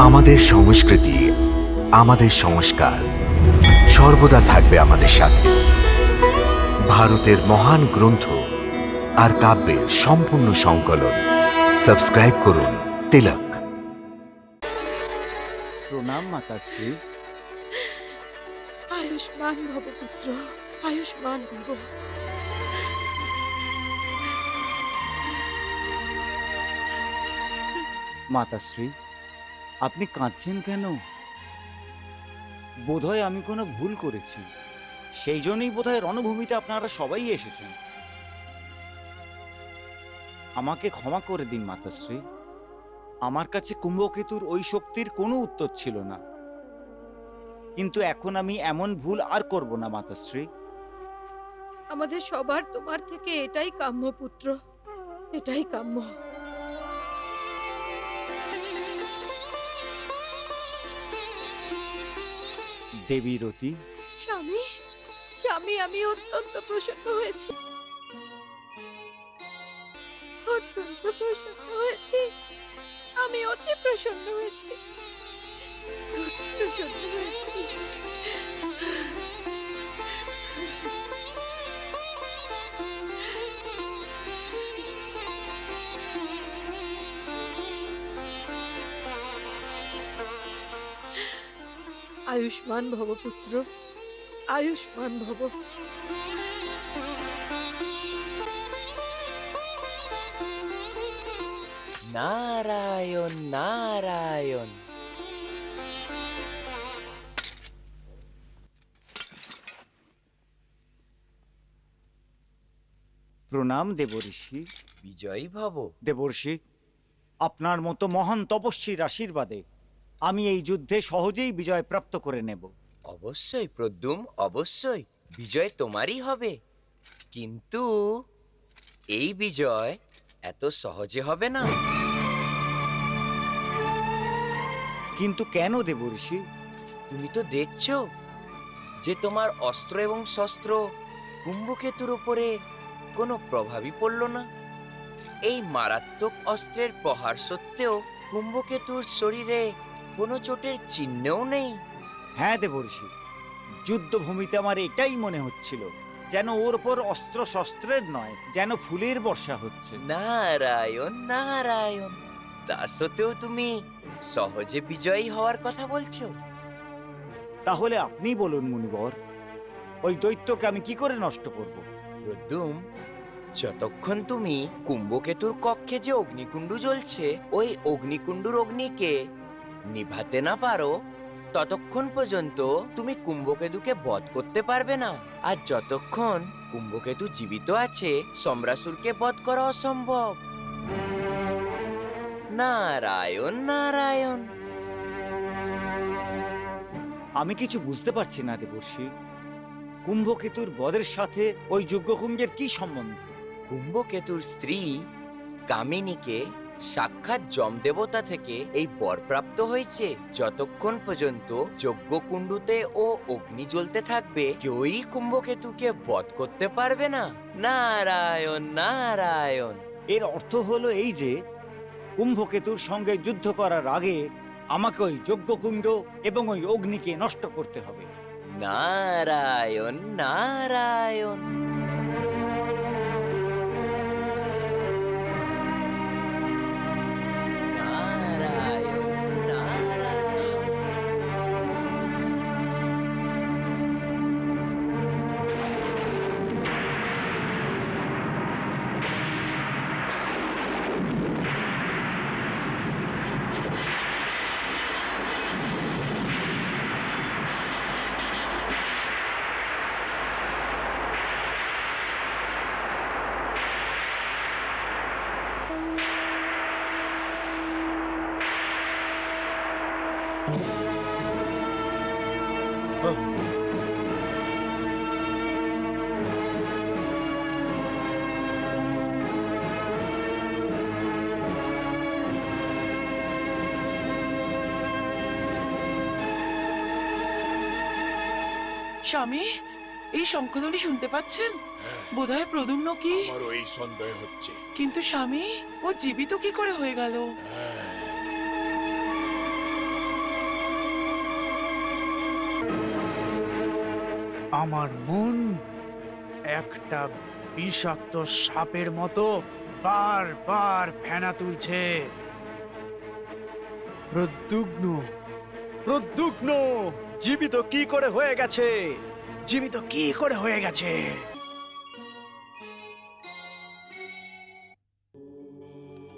আমাদের সংস্কৃতি, আমাদের সংস্কার সর্বদা থাকবে আমাদের সাথে। ভারতের মহান গ্রন্থ আর কাব্যের সম্পূর্ণ সংকলন। সাবস্ক্রাইব করুন তিলক। প্রণাম মাতাশ্রী। আয়ুষ্মান ভব পুত্র, আয়ুষ্মান ভব। মাতাশ্রী, আপনি কাঁদছেন কেন? বোধহয় আমি কোনো ভুল করেছি, সেই জন্যই বোধহয় রণভূমিতে আপনারা সবাই এসেছেন। আমাকে ক্ষমা করে দিন মাতাশ্রী। আমার কাছে কুম্ভকেতুর ওই শক্তির কোনো উত্তর ছিল না, কিন্তু এখন আমি এমন ভুল আর করব না মাতাশ্রী। আমাদের সবার তোমার থেকে এটাই কাম্য পুত্র, এটাই কাম্য। দেবী রতি, স্বামী, স্বামী, আমি অত্যন্ত প্রসন্ন হয়েছি, অত্যন্ত প্রসন্ন হয়েছি। আমি অতি প্রসন্ন হয়েছি, অতি প্রসন্ন হয়েছি। আয়ুষ্মান ভব পুত্র, আয়ুষ্মান ভব। নারায়ণ নারায়ণ। প্রণাম দেবঋষি। বিজয়ী ভব। দেবর্ষি, আপনার মতো মহান তপস্বীর আশীর্বাদে আমি এই যুদ্ধে সহজেই বিজয় প্রাপ্ত করে নেব। অবশ্যই প্রদ্যুম, অবশ্যই বিজয় তোমারই হবে, কিন্তু এই বিজয় এত সহজে হবে না। কিন্তু কেন দেবঋষি? তুমি তো দেখছো যে তোমার অস্ত্র এবং শস্ত্র কুম্ভকেতুর উপরে কোনো প্রভাবই পড়ল না। এই মারাত্মক অস্ত্রের প্রহার সত্ত্বেও কুম্ভকেতুর শরীরে কোনো চোটের চিহ্নও নেই। হ্যাঁ দেবঋষি, যুদ্ধভূমিতে আমার এটাই মনে হচ্ছিল, যেন ওর ওপর অস্ত্র শস্ত্রের নয়, যেন ফুলের বর্ষা হচ্ছে। নারায়ণ নারায়ণ। তা সত্ত্বেও তুমি সহজে বিজয়ী হওয়ার কথা বলছো। তাহলে আপনি বলুন মুনিবর, ওই দৈত্যকে আমি কি করে নষ্ট করব? প্রদ্যুম, যতক্ষণ তুমি কুম্ভকেতুর কক্ষে যে অগ্নিকুণ্ড জ্বলছে ওই অগ্নিকুণ্ডুর অগ্নিকে নিভাতে না পারো, ততক্ষণ পর্যন্ত তুমি কুম্ভকেতুকে বধ করতে পারবে না। আর যতক্ষণ কুম্ভকেতু জীবিত আছে, সম্রাসুরকে বধ করা অসম্ভব। নারায়ণ নারায়ণ। আমি কিছু বুঝতে পারছি না দেবর্ষি, কুম্ভকেতুর বধের সাথে ওই যজ্ঞকুণ্ডের কি সম্বন্ধ? কুম্ভকেতুর স্ত্রী কামিনীকে সাক্ষাৎ যমদেবতা থেকে এই বর প্রাপ্ত হয়েছে। যতক্ষণ পর্যন্ত যজ্ঞকুণ্ডুতে ও অগ্নি জ্বলতে থাকবে, কেউই কুম্ভকেতুকে বধ করতে পারবে না। নারায়ণ নারায়ণ। এর অর্থ হলো এই যে কুম্ভকেতুর সঙ্গে যুদ্ধ করার আগে আমাকে ওই যজ্ঞকুণ্ড এবং ওই অগ্নিকে নষ্ট করতে হবে। নারায়ণ নারায়ণ। নারায়ণ নারায়ণ। স্বামী, এই শঙ্খধ্বনি শুনতে পাচ্ছেন? বোধহয় প্রদ্যুম্ন কি? আমারও এই সন্দেহ হচ্ছে। কিন্তু স্বামী, ও জীবিত কি করে হয়ে গেল? আমার মন একটা বিষাক্ত সাপের মতো বারবার ফেনা তুলছে। প্রদ্যুগ্ন, প্রদ্যুগ্ন, জীবিত কি করে হয়ে গেছে? জীবিত কি করে হয়ে গেছে?